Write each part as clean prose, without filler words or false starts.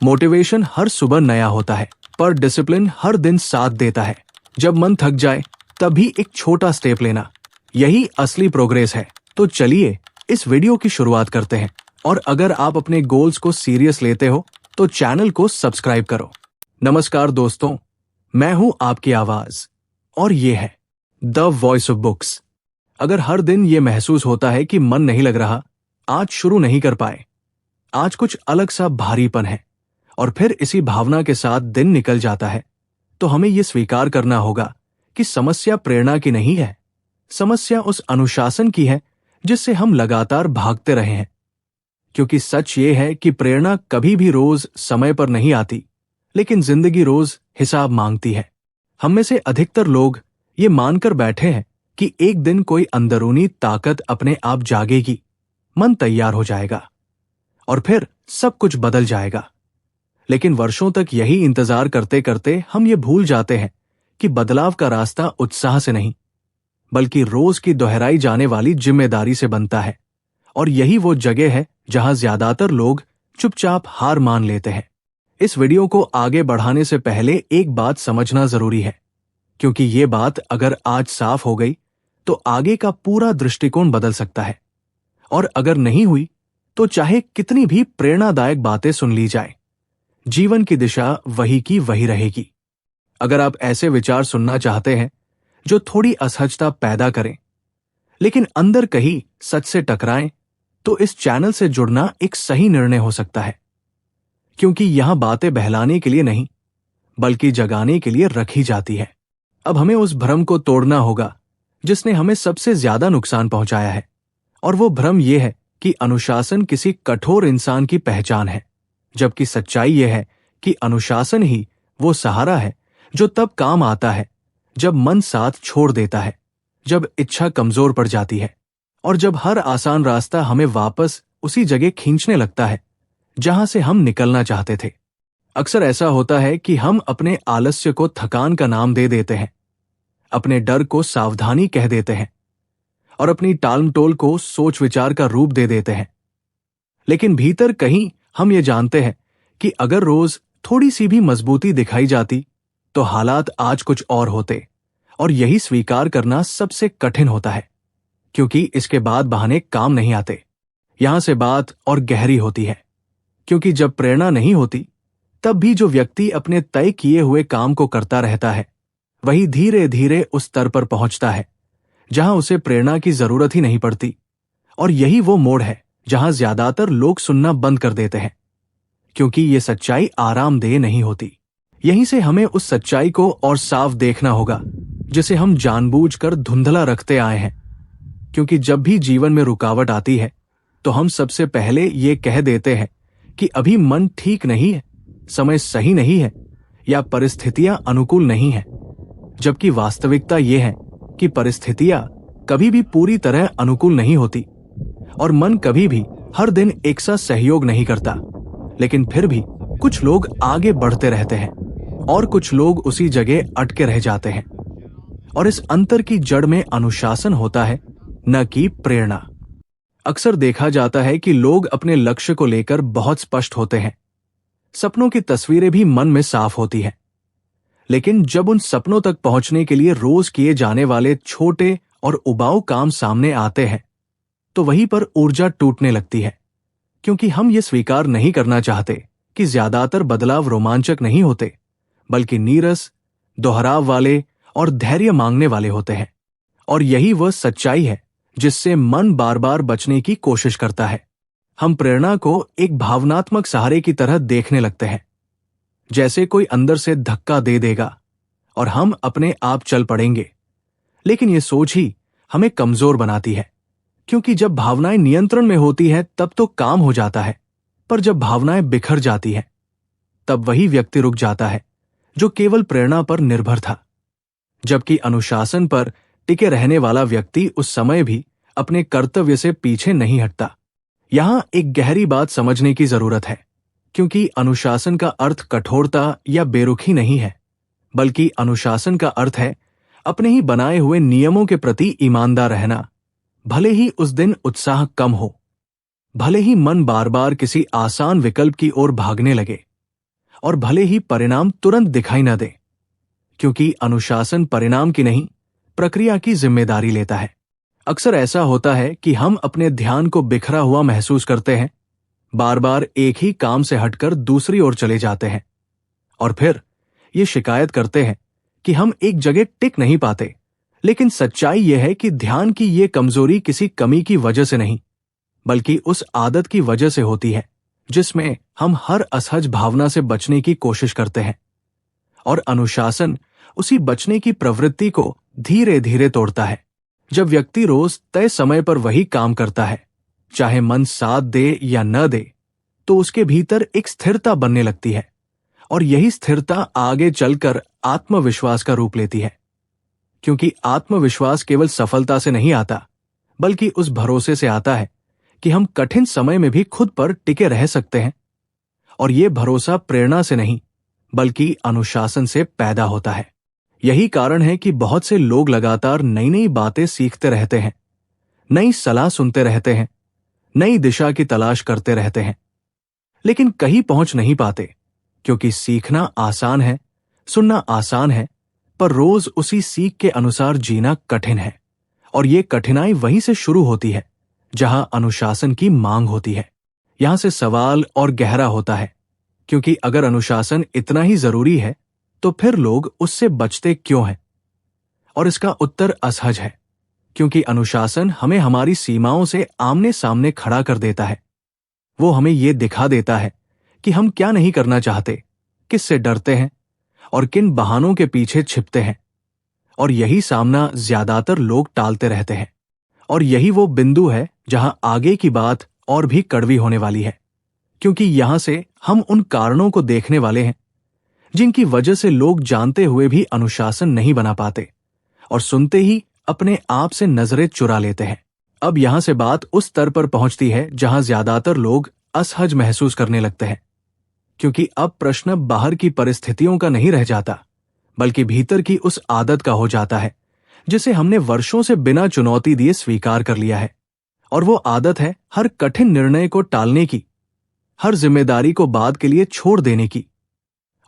Motivation हर सुबह नया होता है, पर डिसिप्लिन हर दिन साथ देता है। जब मन थक जाए तभी एक छोटा स्टेप लेना, यही असली प्रोग्रेस है। तो चलिए इस वीडियो की शुरुआत करते हैं। और अगर आप अपने गोल्स को सीरियस लेते हो तो चैनल को सब्सक्राइब करो। नमस्कार दोस्तों, मैं हूं आपकी आवाज और ये है द वॉइस ऑफ बुक्स। अगर हर दिन ये महसूस होता है कि मन नहीं लग रहा, आज शुरू नहीं कर पाए, आज कुछ अलग सा भारीपन है, और फिर इसी भावना के साथ दिन निकल जाता है, तो हमें यह स्वीकार करना होगा कि समस्या प्रेरणा की नहीं है। समस्या उस अनुशासन की है जिससे हम लगातार भागते रहे हैं। क्योंकि सच ये है कि प्रेरणा कभी भी रोज समय पर नहीं आती, लेकिन जिंदगी रोज हिसाब मांगती है। हम में से अधिकतर लोग ये मानकर बैठे हैं कि एक दिन कोई अंदरूनी ताकत अपने आप जागेगी, मन तैयार हो जाएगा और फिर सब कुछ बदल जाएगा। लेकिन वर्षों तक यही इंतजार करते करते हम ये भूल जाते हैं कि बदलाव का रास्ता उत्साह से नहीं, बल्कि रोज की दोहराई जाने वाली जिम्मेदारी से बनता है। और यही वो जगह है जहां ज्यादातर लोग चुपचाप हार मान लेते हैं। इस वीडियो को आगे बढ़ाने से पहले एक बात समझना जरूरी है, क्योंकि ये बात अगर आज साफ हो गई तो आगे का पूरा दृष्टिकोण बदल सकता है। और अगर नहीं हुई तो चाहे कितनी भी प्रेरणादायक बातें सुन ली जाए, जीवन की दिशा वही की वही रहेगी। अगर आप ऐसे विचार सुनना चाहते हैं जो थोड़ी असहजता पैदा करें, लेकिन अंदर कहीं सच से टकराएं, तो इस चैनल से जुड़ना एक सही निर्णय हो सकता है। क्योंकि यहां बातें बहलाने के लिए नहीं, बल्कि जगाने के लिए रखी जाती है। अब हमें उस भ्रम को तोड़ना होगा जिसने हमें सबसे ज्यादा नुकसान पहुंचाया है। और वो भ्रम यह है कि अनुशासन किसी कठोर इंसान की पहचान है, जबकि सच्चाई यह है कि अनुशासन ही वो सहारा है जो तब काम आता है जब मन साथ छोड़ देता है, जब इच्छा कमजोर पड़ जाती है, और जब हर आसान रास्ता हमें वापस उसी जगह खींचने लगता है जहां से हम निकलना चाहते थे। अक्सर ऐसा होता है कि हम अपने आलस्य को थकान का नाम दे देते हैं, अपने डर को सावधानी कह देते हैं, और अपनी टालमटोल को सोच विचार का रूप दे देते हैं। लेकिन भीतर कहीं हम ये जानते हैं कि अगर रोज थोड़ी सी भी मजबूती दिखाई जाती तो हालात आज कुछ और होते। और यही स्वीकार करना सबसे कठिन होता है, क्योंकि इसके बाद बहाने काम नहीं आते। यहां से बात और गहरी होती है, क्योंकि जब प्रेरणा नहीं होती तब भी जो व्यक्ति अपने तय किए हुए काम को करता रहता है, वही धीरे धीरे उस स्तर पर पहुंचता है जहां उसे प्रेरणा की जरूरत ही नहीं पड़ती। और यही वो मोड़ है जहां ज्यादातर लोग सुनना बंद कर देते हैं, क्योंकि ये सच्चाई आरामदेह नहीं होती। यहीं से हमें उस सच्चाई को और साफ देखना होगा जिसे हम जानबूझकर धुंधला रखते आए हैं। क्योंकि जब भी जीवन में रुकावट आती है तो हम सबसे पहले ये कह देते हैं कि अभी मन ठीक नहीं है, समय सही नहीं है, या परिस्थितियां अनुकूल नहीं है। जबकि वास्तविकता ये है कि परिस्थितियां कभी भी पूरी तरह अनुकूल नहीं होती, और मन कभी भी हर दिन एक सा सहयोग नहीं करता। लेकिन फिर भी कुछ लोग आगे बढ़ते रहते हैं और कुछ लोग उसी जगह अटके रह जाते हैं। और इस अंतर की जड़ में अनुशासन होता है, न कि प्रेरणा। अक्सर देखा जाता है कि लोग अपने लक्ष्य को लेकर बहुत स्पष्ट होते हैं, सपनों की तस्वीरें भी मन में साफ होती हैं, लेकिन जब उन सपनों तक पहुंचने के लिए रोज किए जाने वाले छोटे और उबाऊ काम सामने आते हैं, तो वहीं पर ऊर्जा टूटने लगती है। क्योंकि हम ये स्वीकार नहीं करना चाहते कि ज्यादातर बदलाव रोमांचक नहीं होते, बल्कि नीरस, दोहराव वाले और धैर्य मांगने वाले होते हैं। और यही वह सच्चाई है जिससे मन बार बार बचने की कोशिश करता है। हम प्रेरणा को एक भावनात्मक सहारे की तरह देखने लगते हैं, जैसे कोई अंदर से धक्का दे देगा और हम अपने आप चल पड़ेंगे। लेकिन ये सोच ही हमें कमजोर बनाती है, क्योंकि जब भावनाएं नियंत्रण में होती हैं तब तो काम हो जाता है, पर जब भावनाएं बिखर जाती हैं तब वही व्यक्ति रुक जाता है जो केवल प्रेरणा पर निर्भर था। जबकि अनुशासन पर टिके रहने वाला व्यक्ति उस समय भी अपने कर्तव्य से पीछे नहीं हटता। यहां एक गहरी बात समझने की जरूरत है, क्योंकि अनुशासन का अर्थ कठोरता या बेरुखी नहीं है, बल्कि अनुशासन का अर्थ है अपने ही बनाए हुए नियमों के प्रति ईमानदार रहना, भले ही उस दिन उत्साह कम हो, भले ही मन बार बार किसी आसान विकल्प की ओर भागने लगे। और भले ही परिणाम तुरंत दिखाई न दे, क्योंकि अनुशासन परिणाम की नहीं, प्रक्रिया की जिम्मेदारी लेता है। अक्सर ऐसा होता है कि हम अपने ध्यान को बिखरा हुआ महसूस करते हैं, बार बार एक ही काम से हटकर दूसरी ओर चले जाते हैं और फिर ये शिकायत करते हैं कि हम एक जगह टिक नहीं पाते। लेकिन सच्चाई यह है कि ध्यान की ये कमजोरी किसी कमी की वजह से नहीं, बल्कि उस आदत की वजह से होती है जिसमें हम हर असहज भावना से बचने की कोशिश करते हैं। और अनुशासन उसी बचने की प्रवृत्ति को धीरे धीरे तोड़ता है। जब व्यक्ति रोज तय समय पर वही काम करता है, चाहे मन साथ दे या न दे, तो उसके भीतर एक स्थिरता बनने लगती है और यही स्थिरता आगे चलकर आत्मविश्वास का रूप लेती है। क्योंकि आत्मविश्वास केवल सफलता से नहीं आता, बल्कि उस भरोसे से आता है कि हम कठिन समय में भी खुद पर टिके रह सकते हैं। और ये भरोसा प्रेरणा से नहीं, बल्कि अनुशासन से पैदा होता है। यही कारण है कि बहुत से लोग लगातार नई नई बातें सीखते रहते हैं, नई सलाह सुनते रहते हैं, नई दिशा की तलाश करते रहते हैं, लेकिन कहीं पहुंच नहीं पाते, क्योंकि सीखना आसान है, सुनना आसान है, पर रोज उसी सीख के अनुसार जीना कठिन है। और ये कठिनाई वहीं से शुरू होती है जहां अनुशासन की मांग होती है। यहां से सवाल और गहरा होता है, क्योंकि अगर अनुशासन इतना ही जरूरी है तो फिर लोग उससे बचते क्यों हैं? और इसका उत्तर असहज है, क्योंकि अनुशासन हमें हमारी सीमाओं से आमने सामने खड़ा कर देता है। वो हमें ये दिखा देता है कि हम क्या नहीं करना चाहते, किससे डरते हैं और किन बहानों के पीछे छिपते हैं। और यही सामना ज्यादातर लोग टालते रहते हैं। और यही वो बिंदु है जहां आगे की बात और भी कड़वी होने वाली है, क्योंकि यहां से हम उन कारणों को देखने वाले हैं जिनकी वजह से लोग जानते हुए भी अनुशासन नहीं बना पाते और सुनते ही अपने आप से नजरें चुरा लेते हैं। अब यहां से बात उस स्तर पर पहुंचती है जहां ज्यादातर लोग असहज महसूस करने लगते हैं, क्योंकि अब प्रश्न बाहर की परिस्थितियों का नहीं रह जाता, बल्कि भीतर की उस आदत का हो जाता है जिसे हमने वर्षों से बिना चुनौती दिए स्वीकार कर लिया है। और वो आदत है हर कठिन निर्णय को टालने की, हर जिम्मेदारी को बाद के लिए छोड़ देने की,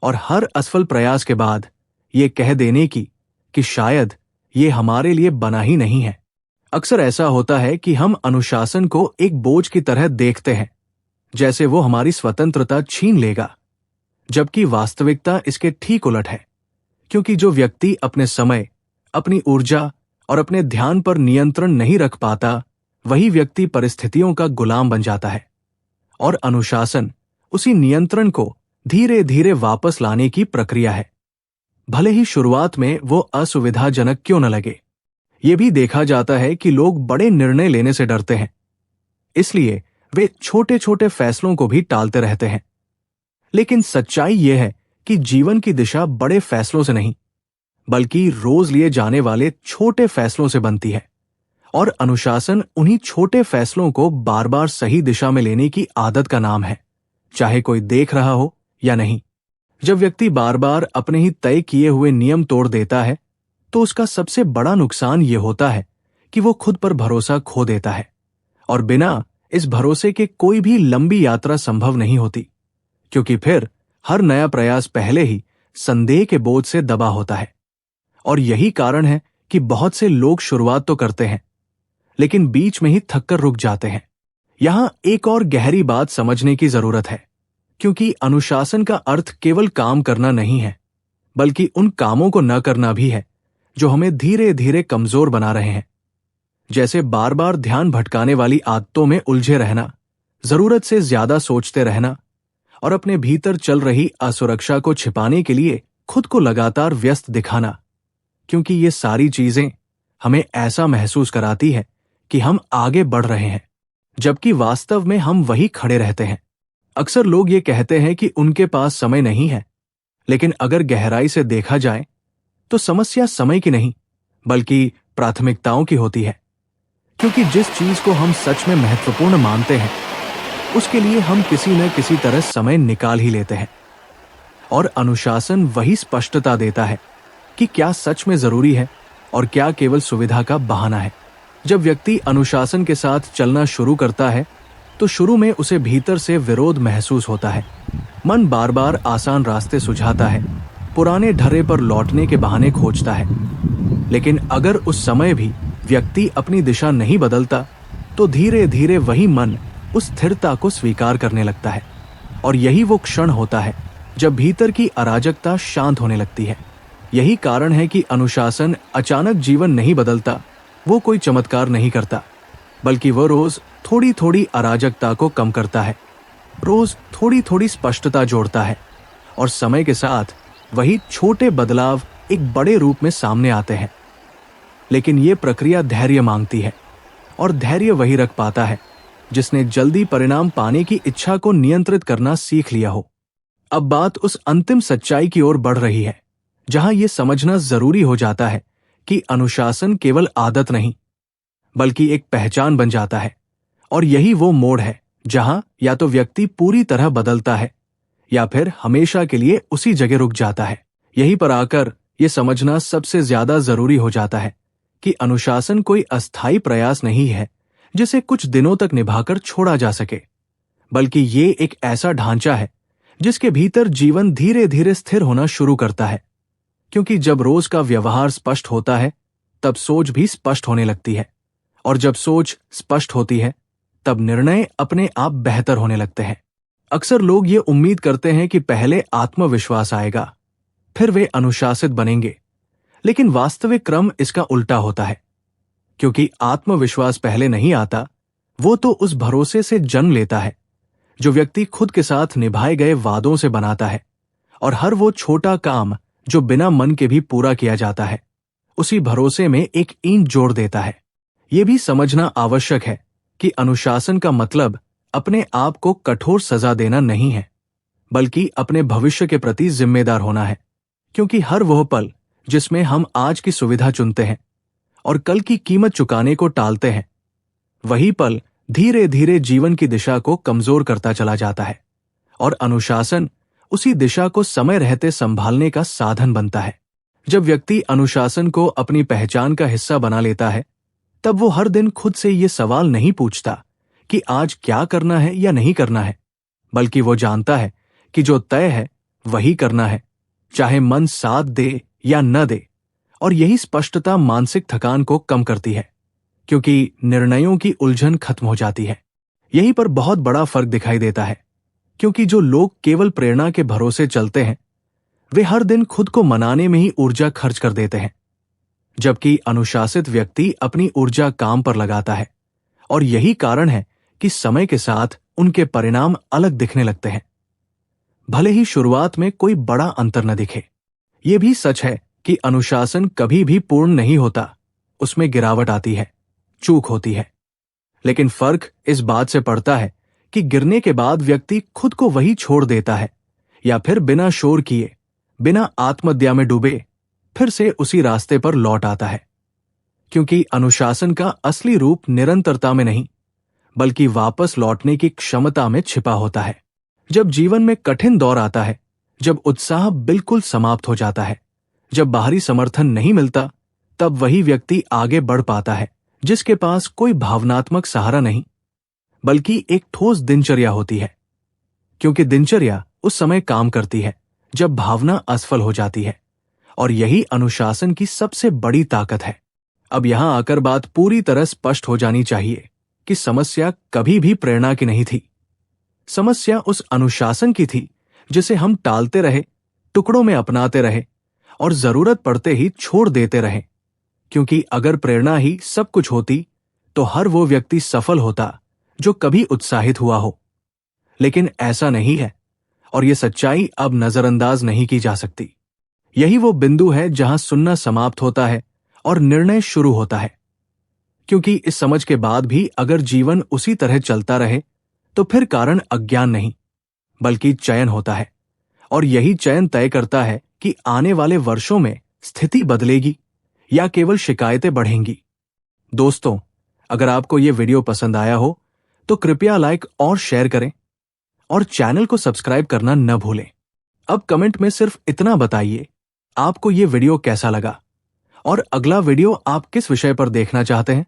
और हर असफल प्रयास के बाद ये कह देने की कि शायद ये हमारे लिए बना ही नहीं है। अक्सर ऐसा होता है कि हम अनुशासन को एक बोझ की तरह देखते हैं, जैसे वो हमारी स्वतंत्रता छीन लेगा, जबकि वास्तविकता इसके ठीक उलट है। क्योंकि जो व्यक्ति अपने समय, अपनी ऊर्जा और अपने ध्यान पर नियंत्रण नहीं रख पाता, वही व्यक्ति परिस्थितियों का गुलाम बन जाता है। और अनुशासन उसी नियंत्रण को धीरे धीरे वापस लाने की प्रक्रिया है, भले ही शुरुआत में वो असुविधाजनक क्यों न लगे। ये भी देखा जाता है कि लोग बड़े निर्णय लेने से डरते हैं, इसलिए वे छोटे छोटे फैसलों को भी टालते रहते हैं। लेकिन सच्चाई यह है कि जीवन की दिशा बड़े फैसलों से नहीं, बल्कि रोज लिए जाने वाले छोटे फैसलों से बनती है। और अनुशासन उन्हीं छोटे फैसलों को बार बार सही दिशा में लेने की आदत का नाम है, चाहे कोई देख रहा हो या नहीं। जब व्यक्ति बार बार अपने ही तय किए हुए नियम तोड़ देता है, तो उसका सबसे बड़ा नुकसान ये होता है कि वो खुद पर भरोसा खो देता है, और बिना इस भरोसे के कोई भी लंबी यात्रा संभव नहीं होती, क्योंकि फिर हर नया प्रयास पहले ही संदेह के बोझ से दबा होता है। और यही कारण है कि बहुत से लोग शुरुआत तो करते हैं, लेकिन बीच में ही थककर रुक जाते हैं। यहां एक और गहरी बात समझने की जरूरत है, क्योंकि अनुशासन का अर्थ केवल काम करना नहीं है, बल्कि उन कामों को न करना भी है जो हमें धीरे धीरे कमजोर बना रहे हैं। जैसे बार बार ध्यान भटकाने वाली आदतों में उलझे रहना, जरूरत से ज्यादा सोचते रहना, और अपने भीतर चल रही असुरक्षा को छिपाने के लिए खुद को लगातार व्यस्त दिखाना, क्योंकि ये सारी चीजें हमें ऐसा महसूस कराती है कि हम आगे बढ़ रहे हैं, जबकि वास्तव में हम वही खड़े रहते हैं। अक्सर लोग ये कहते हैं कि उनके पास समय नहीं है, लेकिन अगर गहराई से देखा जाए तो समस्या समय की नहीं, बल्कि प्राथमिकताओं की होती है। क्योंकि जिस चीज को हम सच में महत्वपूर्ण मानते हैं, उसके लिए हम किसी न किसी तरह समय निकाल ही लेते हैं। और अनुशासन वही स्पष्टता देता है कि क्या सच में जरूरी है और क्या केवल सुविधा का बहाना है। जब व्यक्ति अनुशासन के साथ चलना शुरू करता है, तो शुरू में उसे भीतर से विरोध महसूस होता है, मन बार बार आसान रास्ते सुझाता है, पुराने ढर्रे पर लौटने के बहाने खोजता है। लेकिन अगर उस समय भी व्यक्ति अपनी दिशा नहीं बदलता तो धीरे धीरे वही मन उस स्थिरता को स्वीकार करने लगता है। और यही वो क्षण होता है जब भीतर की अराजकता शांत होने लगती है। यही कारण है कि अनुशासन अचानक जीवन नहीं बदलता, वो कोई चमत्कार नहीं करता, बल्कि वो रोज थोड़ी थोड़ी अराजकता को कम करता है, रोज थोड़ी थोड़ी स्पष्टता जोड़ता है, और समय के साथ वही छोटे बदलाव एक बड़े रूप में सामने आते हैं। लेकिन ये प्रक्रिया धैर्य मांगती है, और धैर्य वही रख पाता है जिसने जल्दी परिणाम पाने की इच्छा को नियंत्रित करना सीख लिया हो। अब बात उस अंतिम सच्चाई की ओर बढ़ रही है जहां यह समझना जरूरी हो जाता है कि अनुशासन केवल आदत नहीं बल्कि एक पहचान बन जाता है। और यही वो मोड़ है जहां या तो व्यक्ति पूरी तरह बदलता है या फिर हमेशा के लिए उसी जगह रुक जाता है। यहीं पर आकर यह समझना सबसे ज्यादा जरूरी हो जाता है कि अनुशासन कोई अस्थायी प्रयास नहीं है जिसे कुछ दिनों तक निभाकर छोड़ा जा सके, बल्कि ये एक ऐसा ढांचा है जिसके भीतर जीवन धीरे धीरे स्थिर होना शुरू करता है। क्योंकि जब रोज का व्यवहार स्पष्ट होता है तब सोच भी स्पष्ट होने लगती है, और जब सोच स्पष्ट होती है तब निर्णय अपने आप बेहतर होने लगते हैं। अक्सर लोग ये उम्मीद करते हैं कि पहले आत्मविश्वास आएगा, फिर वे अनुशासित बनेंगे, लेकिन वास्तविक क्रम इसका उल्टा होता है। क्योंकि आत्मविश्वास पहले नहीं आता, वो तो उस भरोसे से जन्म लेता है जो व्यक्ति खुद के साथ निभाए गए वादों से बनाता है, और हर वो छोटा काम जो बिना मन के भी पूरा किया जाता है उसी भरोसे में एक ईंट जोड़ देता है। ये भी समझना आवश्यक है कि अनुशासन का मतलब अपने आप को कठोर सजा देना नहीं है, बल्कि अपने भविष्य के प्रति जिम्मेदार होना है। क्योंकि हर वह पल जिसमें हम आज की सुविधा चुनते हैं और कल की कीमत चुकाने को टालते हैं, वही पल धीरे धीरे जीवन की दिशा को कमजोर करता चला जाता है, और अनुशासन उसी दिशा को समय रहते संभालने का साधन बनता है। जब व्यक्ति अनुशासन को अपनी पहचान का हिस्सा बना लेता है तब वो हर दिन खुद से ये सवाल नहीं पूछता कि आज क्या करना है या नहीं करना है, बल्कि वो जानता है कि जो तय है वही करना है, चाहे मन साथ दे या न दे। और यही स्पष्टता मानसिक थकान को कम करती है, क्योंकि निर्णयों की उलझन खत्म हो जाती है। यहीं पर बहुत बड़ा फर्क दिखाई देता है, क्योंकि जो लोग केवल प्रेरणा के भरोसे चलते हैं वे हर दिन खुद को मनाने में ही ऊर्जा खर्च कर देते हैं, जबकि अनुशासित व्यक्ति अपनी ऊर्जा काम पर लगाता है। और यही कारण है कि समय के साथ उनके परिणाम अलग दिखने लगते हैं, भले ही शुरुआत में कोई बड़ा अंतर न दिखे। ये भी सच है कि अनुशासन कभी भी पूर्ण नहीं होता, उसमें गिरावट आती है, चूक होती है। लेकिन फर्क इस बात से पड़ता है कि गिरने के बाद व्यक्ति खुद को वही छोड़ देता है या फिर बिना शोर किए, बिना आत्महत्या में डूबे फिर से उसी रास्ते पर लौट आता है। क्योंकि अनुशासन का असली रूप निरंतरता में नहीं बल्कि वापस लौटने की क्षमता में छिपा होता है। जब जीवन में कठिन दौर आता है, जब उत्साह बिल्कुल समाप्त हो जाता है, जब बाहरी समर्थन नहीं मिलता, तब वही व्यक्ति आगे बढ़ पाता है जिसके पास कोई भावनात्मक सहारा नहीं बल्कि एक ठोस दिनचर्या होती है। क्योंकि दिनचर्या उस समय काम करती है जब भावना असफल हो जाती है, और यही अनुशासन की सबसे बड़ी ताकत है। अब यहां आकर बात पूरी तरह स्पष्ट हो जानी चाहिए कि समस्या कभी भी प्रेरणा की नहीं थी। समस्या उस अनुशासन की थी जिसे हम टालते रहे, टुकड़ों में अपनाते रहे और जरूरत पड़ते ही छोड़ देते रहे। क्योंकि अगर प्रेरणा ही सब कुछ होती तो हर वो व्यक्ति सफल होता जो कभी उत्साहित हुआ हो। लेकिन ऐसा नहीं है, और ये सच्चाई अब नजरअंदाज नहीं की जा सकती। यही वो बिंदु है जहां सुनना समाप्त होता है और निर्णय शुरू होता है। क्योंकि इस समझ के बाद भी अगर जीवन उसी तरह चलता रहे तो फिर कारण अज्ञान नहीं बल्कि चयन होता है, और यही चयन तय करता है कि आने वाले वर्षों में स्थिति बदलेगी या केवल शिकायतें बढ़ेंगी। दोस्तों, अगर आपको ये वीडियो पसंद आया हो तो कृपया लाइक और शेयर करें, और चैनल को सब्सक्राइब करना न भूलें। अब कमेंट में सिर्फ इतना बताइए, आपको ये वीडियो कैसा लगा और अगला वीडियो आप किस विषय पर देखना चाहते हैं।